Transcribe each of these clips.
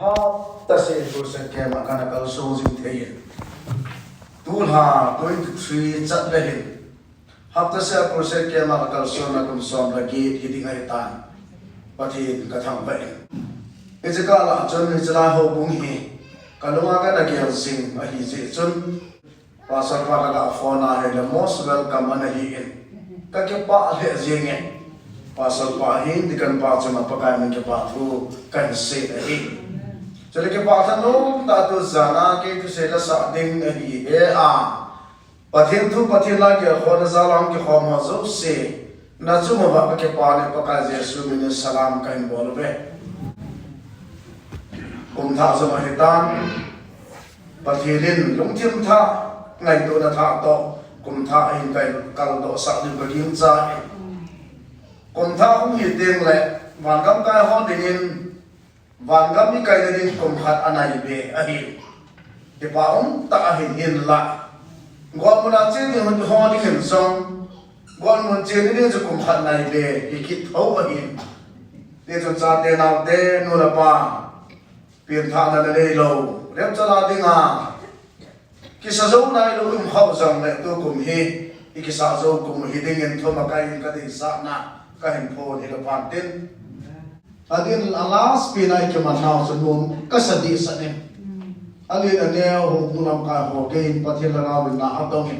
hop ta se tu se ke ma kana kal so jing thei tu ha 23 chat le hin hop ta se tu se ke ma kal so na kum som la gi hiding ai tan pati ka thang ba e je ka la chon ni chla ho bung hi kalunga ka na gel sing a hi je chun pasar pa ka phone a he the most welcome an hi in ka ke pa le jeng e pasal pa hin dikan pa chama pakai men ke pa thu kan se a hi chale ke pa tha no ta tu zana ke tu se la sa ding a hi e a pathin thu pathin la ke khona zalam ke khoma zo se na chu ma ba ke pa ne pakai jesu min salam kan bol be kum tha zo ma hitan pathilin lungthim tha ngai tu na tha to kum tha in kai kal do sa din ba king cha kum tha hung hi teng le wan gam kai ho ding in wan gam ni kai din kum khat anai be a hi de pa ta hin hin la gon mun a chen ni hun ho ding hin song gon mun chen ni ju kum khat nai be hi kit ho a hi de chu cha te na de nu la pa pin tha na le lo rem cha la ding a ki sa zo nai lo kum ho jang le tu kum hi ki sa zo kum hi ding in thoma kai in ka ding sa na ka hin pho ni lo pan tin adin alas pinai ke man naw so num ka sa di sa ne adin ane ho munam ka ho ke in pathil la min na atong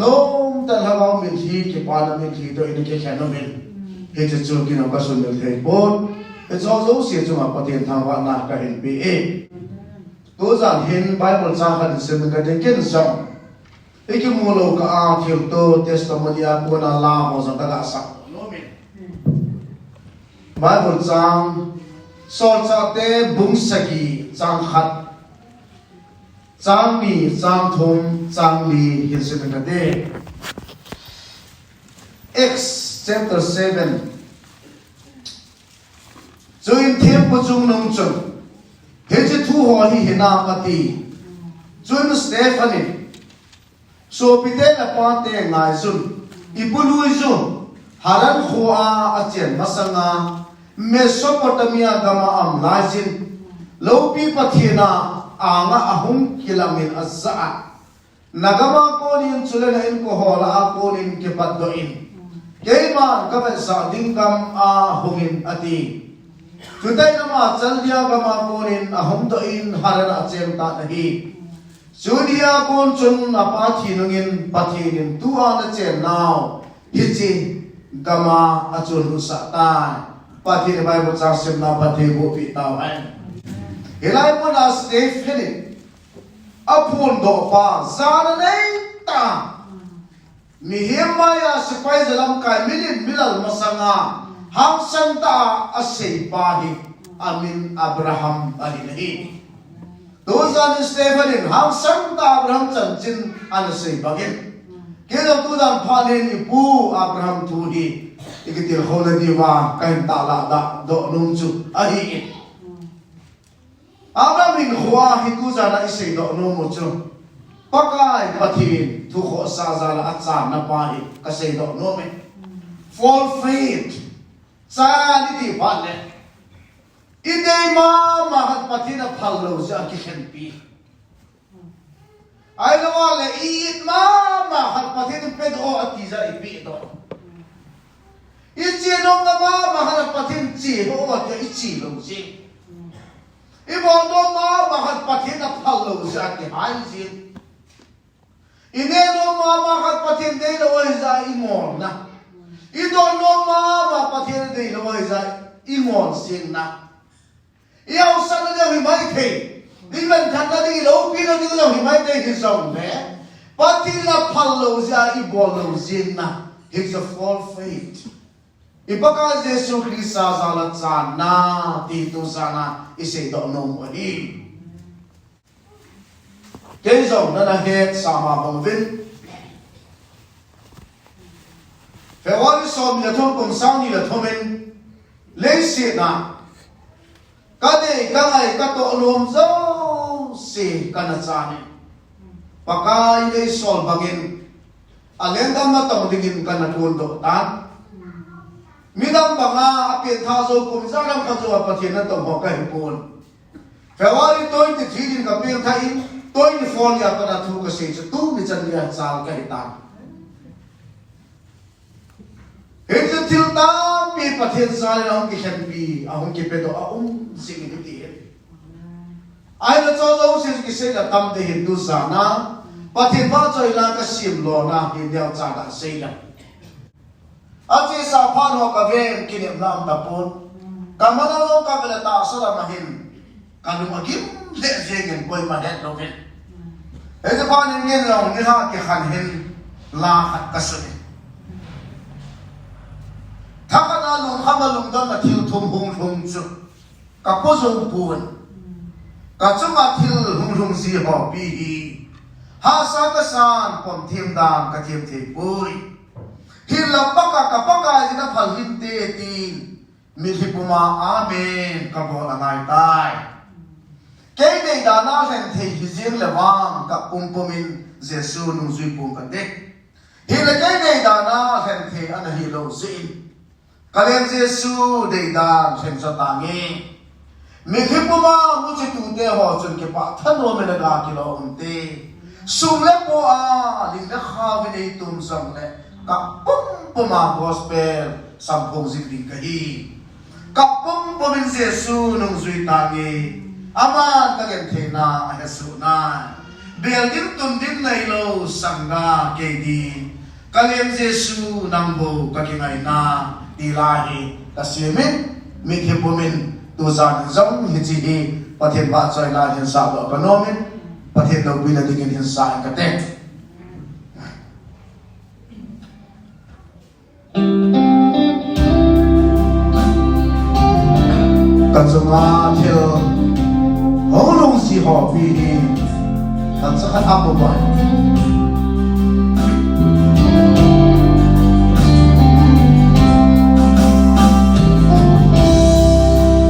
nom ta la ga min hi ke pa na min hi to in ke khan min he chu chu ki no ka sun del thei bon it's also se chu ma pathil thang wa na ka hin bi e tu zan hin bible cha khan se min ka de ken song iki mu lo ka a thil to testimony a ko na la ho za ka sa Bible chang sol cha te bung saki chang khat chang mi chang thum chang li hin se ka de Acts chapter 7 join them pu chung nong chung he je thu ho hi hina pati join Stephanie so pite la pa te ngai sun ipului zu haran khoa achen masanga Mesopotamia gama am lajin lopi pathina anga ahum kilamin azza nagama konin chulena in ko hola konin ke paddo in keima kaban sa dingam a humin ati tutai nama chaldia gama konin ahum do in harana chem ta nahi Judia kon chun apathi nungin pathinin tua na chen now hichi gama achul sa ta pathi ne Bible cha sim na pathi go pi taw an elai mo na Stephen apun do pa zan nei ta Nehemiah sipai zalam kai milin milal masanga hang san ta asei pa hi amin Abraham ani nahi dozan Stephen hang san ta Abraham chan chin an sei bagin kelo tu dan phalen ipu Abraham thu hi ikitil hola diwa kain tala da do nung chu ahi Abraham in khwa hi tu jana isei do no mo chu pakai pathin thu kho sa za la acha na pa hi ka sei do no me fall faith sa ni ti phan le idei ma hat pathin a phal lo ja ki khen pi ai lo le it ma hat pathin pe do ati za i pi do ichi nong na ma hat pathin chi ho wa ke ichi lo ji i bon do ma hat pathin a phal lo ja ki hai ji ine no ma hat pathin de lo za i mon na i do no ma pathin de lo za i mon sin na i au san de wi mai the đi bên thằng ta đi lâu pin nó đi lâu thì mấy đây thì sống mẹ bắt thì là phật lâu ra i bol lâu zin na it's a false faith i baka Jesus Christ sa la cha na ti tu sana i se do no mo hi cái dòng nó là hết sa ma bông vin phải gọi đi xóm là thôn cùng sang đi là thôn mình lấy xịt na cái này cái ngày cái tổ lùm dâu si kana chani pakai dei sol bagin alendam na tong dingin kana tundo tan midam banga apin tha zo kum zaram kha zo apathin na tong ho kai pun February 23 din ka pil thain 24 ya kana thu ka sei chu tu ni chan ya chal ka hitan Hejun tilta pi pathin sal na ki khan pi ahong ki pedo ahong sing ni ti ai la cho lo se ki se la tam de hindu sana pathin ba choi la ka sim lo na hi dia cha da sei la achi sa phan ho ka ven ki ni nam ta pon kamala lo ka bela ta sa la mahin kanu agim le jegen koi ma het lo ven e ja phan ni lo ni ha ki khan hin la khat ka se thakana lung hamalung don na thil thum hung hung chu ka po zo pun ka chunga thil hung hung si ho pi hi ha sa ka san pom thim dam ka thim the pui hil la paka ka paka jina phal hin te tin mi hi puma amen ka bo la ngai tai ke nei da na hen the hi jing le wang ka pum pumin jesu nu zui pum ka de hil ke nei da na hen the an hi lo zin Kalian Yesus dedan sem satangi. Mikhi puma muci tute ho chun ke pa thano me laga kilo unte. Sumle po a lingna khavine tum samle kapum puma gospel sampong zikri kahi. Kapum pumin Yesus nung zui tangi. Aman kagen thena Yesus na. Belgin tundin nailo sangga kedi. Kalian Yesus nangbo kakingai na. Ilahi kasimin mikhi pumin tuzan zong hiji pathen ba choi la hin sa ba kanomin pathen no bila dingin hin sa kate kanzuma thil holong si ho pi kan sa khat apo ba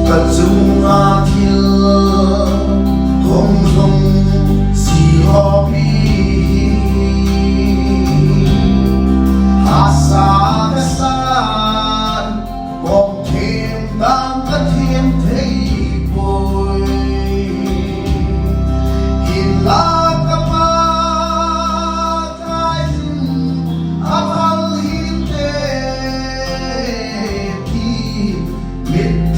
Kazunga thil hong hong si ho pi asa ka san bom thêm dang ka thêm thei poi in la ka pa kai athal hin te ti mit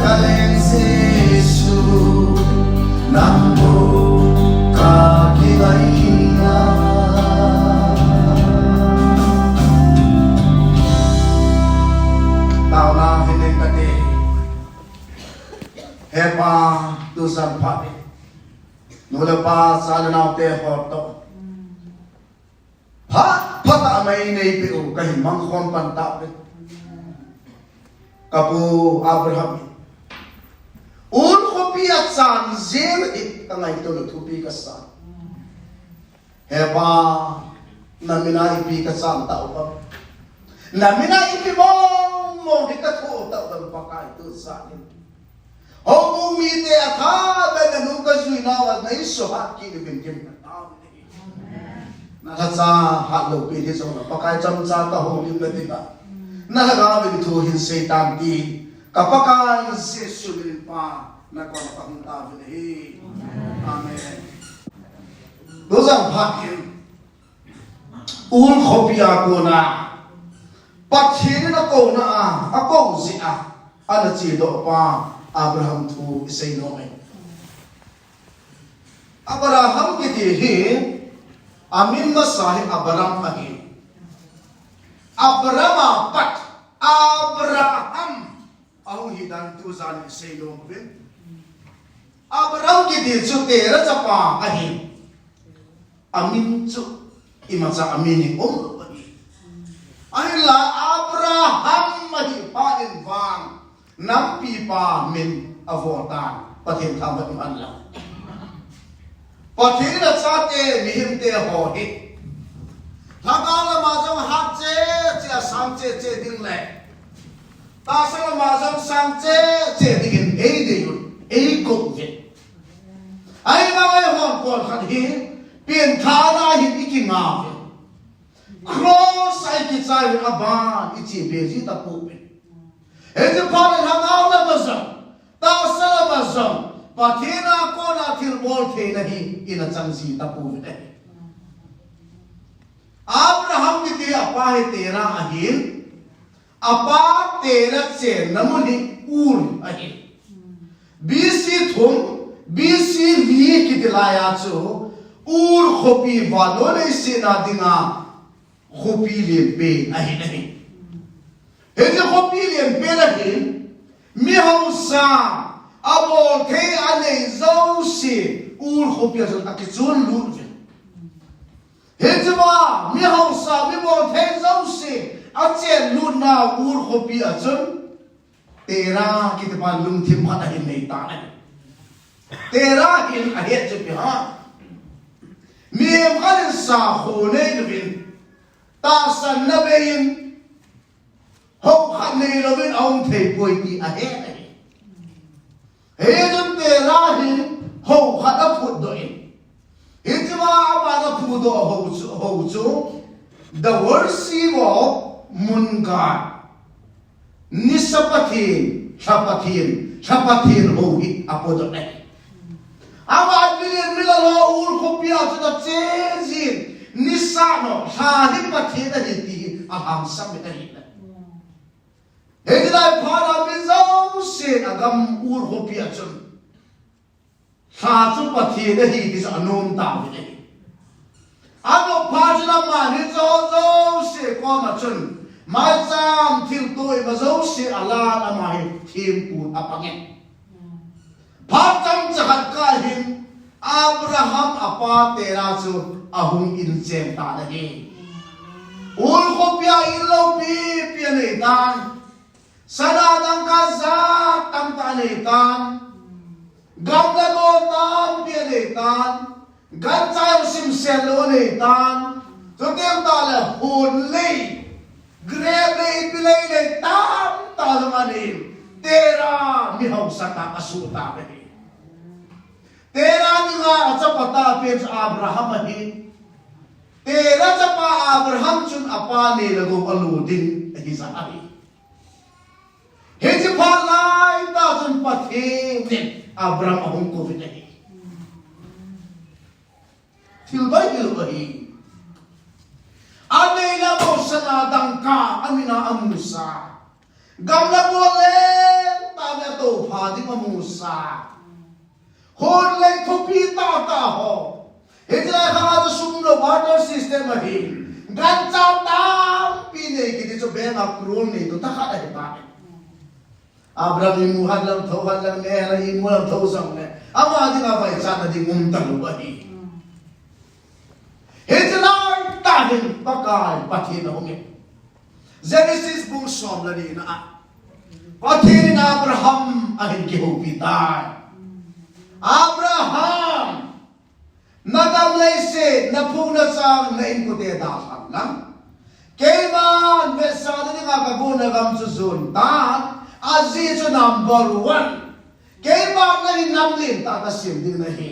kaleng Jesu nambo kakilaiya tao na hiling kati hepa tusan pati nula pa sa lanaw te hoto pata may naipiu kahit mangkon pantapit kapu Abraham un ko piat san zel it kangay ito lutupi kasan hepa namina ipi kasan tao pa namina ipi mo hikatu tao ng pakay ito sa akin ho umite ata na nunca suinawag na iso haki ni bintim na tao Nasa hatlo pili sa mga pakay sa tahong na diba nalagawin ito hinsetan di kapag sesulin pa nagpapakantawin Amen dosang hakin kopi ako na pathinin ako na ako siya ano sido pa Abraham tu isay nomen Abraham kitihin amin masahi Abraham ahin Abraham pat Abraham ang hidan tuzan isay nomen Abraham kitihin su tera japa ahin amin su imasa aminin ahin la Abraham mahi pain vang nampi pa min avotan patin tamat man lang patin at sate mihim te hohi thakala mazang hatse chia samche che ding le tasang mazang samche che ding ei de yun ei ko ve ai ma ai hon ko khat hi pien thana hi ikinga ve cross ai ki chai aban ichi beji ta pu Edi panen hangaw na mazam, tasa na mazam, patina ko na tilbol te nahi inachansi tapu nahi. Abraham kiti apa tera ahil, apa tera se namuni ur ahil. BC thum, BC li kiti laya chu, ur khopi vadole se na dinga khopi le pe ahil nahi. Hedi kopilien perahin mihausa abol te ane zausi ul kopiasun akitsun lutven hedi ba mihausa mibol te zausi atsen lutna ul kopiasun tera kitipan lumtim hatahin neitane tera in ahet jepi ha miem kalin sa khone lubin tasan nabeyin Hậu khăn này là bên ông thầy bồi đi à hết này hết chúng ta ra thì hậu khăn đã phụ đội hết chứ mà bà đã phụ đội hậu chú the word sivo munga nisapatin chapatin hậu hit apo đội này ama bilin milalo ul kopia cho ta chezin nisano sa hipatin na hiti aham samit na hiti Hedi dai para bizau se agam ur hopi achun sa chu pathi na hi dis anom ta vi ano pajna ma ni zo se ko ma chun mai cham thil toi ma zo se ala na ma hi thim pu apange pa cham chahat ka hin Abraham apa tera chu ahung in chem ta na hi ur hopia ilo pi nei tan Sadadang kaza tam tanitan, gamlago tam pianitan, ganchayo simselo nitan, tutim tala hunli, grebe ipilay tam talamanim, tera mihaw sa takasuta bani. Tera nga at sa patapin sa Abraham ahin, tera sa pa Abraham chun apa nilagong aludin ay sa ahin. Hedi palai ta jun pathing Abraham ahung ko vinahi tilbai ane la mo sanadang ka amina amusa gamla bolen ta na to hadi mamusa hon lai thopi ta ho hitla kha sumlo barter system hi gan chao tam pi nei ki cho be ma krul nei to ta kha ai ba Abraham imu hadlam tho hadlam ne la imu lam tho sang ne ama di nga bai cha na di ngum ta lu ba hi hitla ta hin pakai pathin ho nge Genesis bung som la ni na pathin Abraham ahin ki ho pitai Abraham nadam leise na phuna sang na in ko te da sang lang keman me sa ni nga ka guna gam su sun ta azi cho number 1 keman na in nam lin ta ka sim din na hi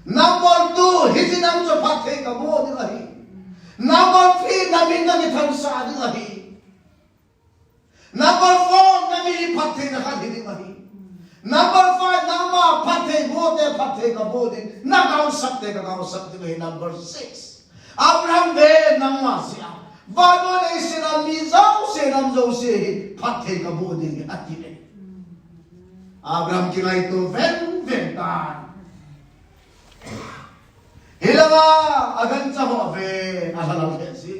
number 2 hitinam cho pathe ka bo di hi number 3 namin na ni than sa di hi number 4 namin pathe na ka di hi number 5 nama pathe bote pathe ka bote na gaw sakte ke number 6 Abraham ve nama sia vado le sira mizau se namzo se pathe ka bote ke atile Abraham kilai to ven ta hilawa agan cha ho ve ahala le si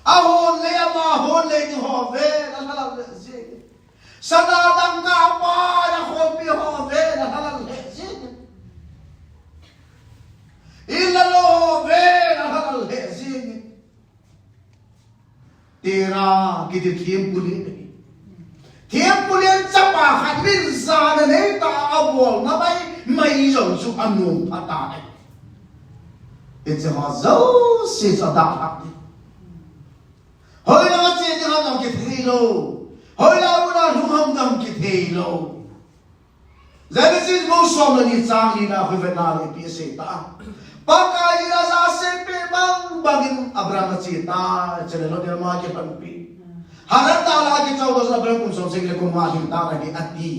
ahon le ama hon le ni ho ve ahala le si Sadadang ka pa na kopi ho ve na halal hezin. Ilalo ho ve na halal hezin. Tira kiti thiem puli. Thiem puli chapa khat min za na nei ta abol na mai zo su anung phata ai. It's a zo si sa da hak. Hoi na che ni ha na ki thilo. Hoi la una lumam dam ki thelo Genesis mo som ni chang ni na khuvena le pi se ta paka ira sa se pe bang bagin Abraham chi ta chele lo de ma ke pan pi haran ta la ki chau dos Abraham kum som se le kum ma hin ta na ki ati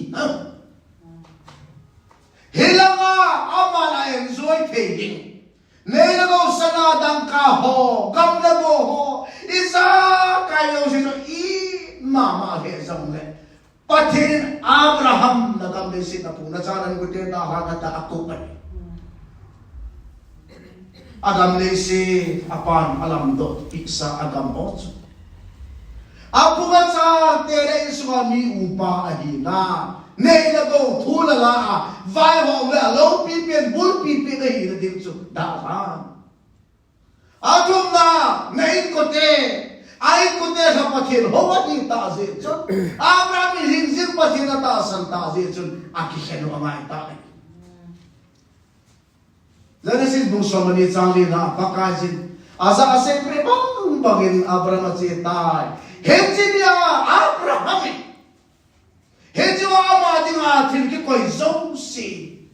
hilanga amala enjoy theding nei la go sana dang ka ho gam le bo ho isa kai lo si so i mama he zamle pathin Abraham na kam si na puna chanan ko te na ha na ta ako pa Adam le si apan alam do iksa agam otso apu ga cha tere swami upa adina nei la go thula la vai ho le lo pi pen bul pi pi na hi na dim chu da ha atum na nei ko te ai ko te sa pathin ho wa ni ta je chon Abraham ring jing pathin ta san ta je chon aki khenu amai ta Genesis bung somani changli na pakajin asa ase pre bang bagin Abraham che tai henjinia Abraham henjiwa ma dinga thil ki koi zo si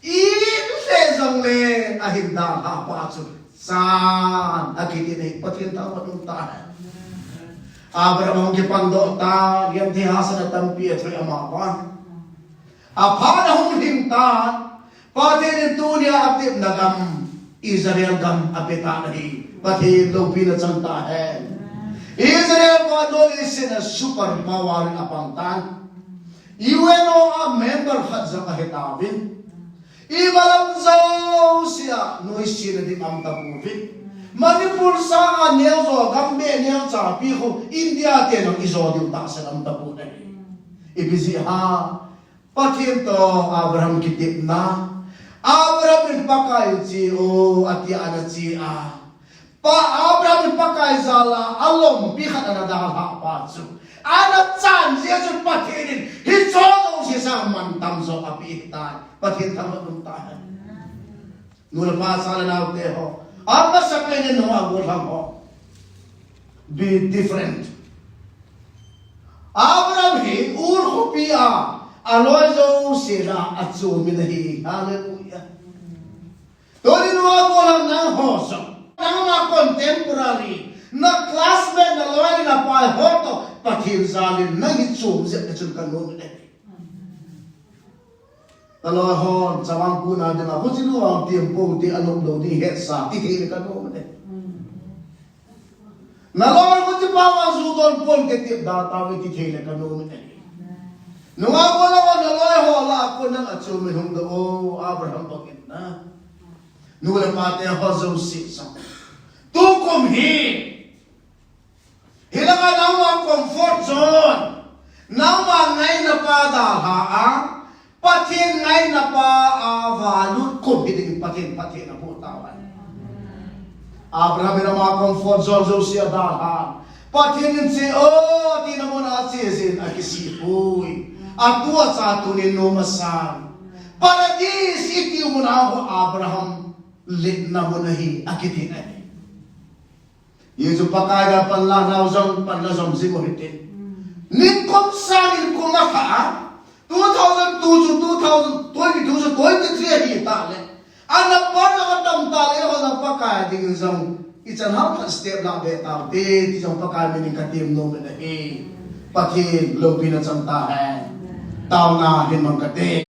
in le zong le ahinda ha pa chu san akiti nei pathin ta wa ta Abraham ke pando ta yam thi hasana tampi athoi ama pan apana hum him ta pathin dunia atip nagam Israel gam apeta nahi pathin lo pina chanta hai Israel ko lo isina super power apang tan UNO a member khat za ka hetawin ibalam zo sia noisina di am ta puvin Manipur sa neo zo gambe neo cha pi ho India te no izo di ta sa am ta pu nei ibisi ha pathin to Abraham kitip na Abraham in pakai chi o atia ana chi a pa Abraham in pakai zala alom pi khat ana da ha pa chu ana chan je chu pathin hi cho zo si sa man tam zo api ta pathin tham dum ta nul pa sala na te ho apa saklen no agol ham ho be different Abraham hi ur khopia aloy zo sira atsu min hi hallelujah tori no agol ham na ho so na contemporary na classmate na loy na pa ho to pathin zalin na hi chum je ka chun kan no ne Kalau hon cawang kuna dengan aku sih luang tiempo di anok do di hesa di hiri kan no ne. Nalor ko ti pawa zudon pon ke ti data we ti hiri kan no ne. nunga ko na ko naloy ho la ko nang achumin hong do Abraham pagit na nula pate ho Joseph sa tu kum hi hilanga nang ma comfort zone nang ma ngai na pa da ha a pathin ngai na pa avalut kum hi ding pathin na po tawan Abraham na ma comfort zone Joseph da ha pathin si oh ti na mo na si akisipoy atua sa tunin no masan paradis iti mo na ho Abraham lit na mo nahi akitin ay Yesu pakaya panlanaw zong panlazom si mo hitin nin kom sanin kumaka 2002 to 2022 to 23 hitale anak pa na katam tali ho na pakaya ding zong isan how ka step lang beta be ti zong pakaya min katim no nahi pakin lobi na santahan tao na hin mang kate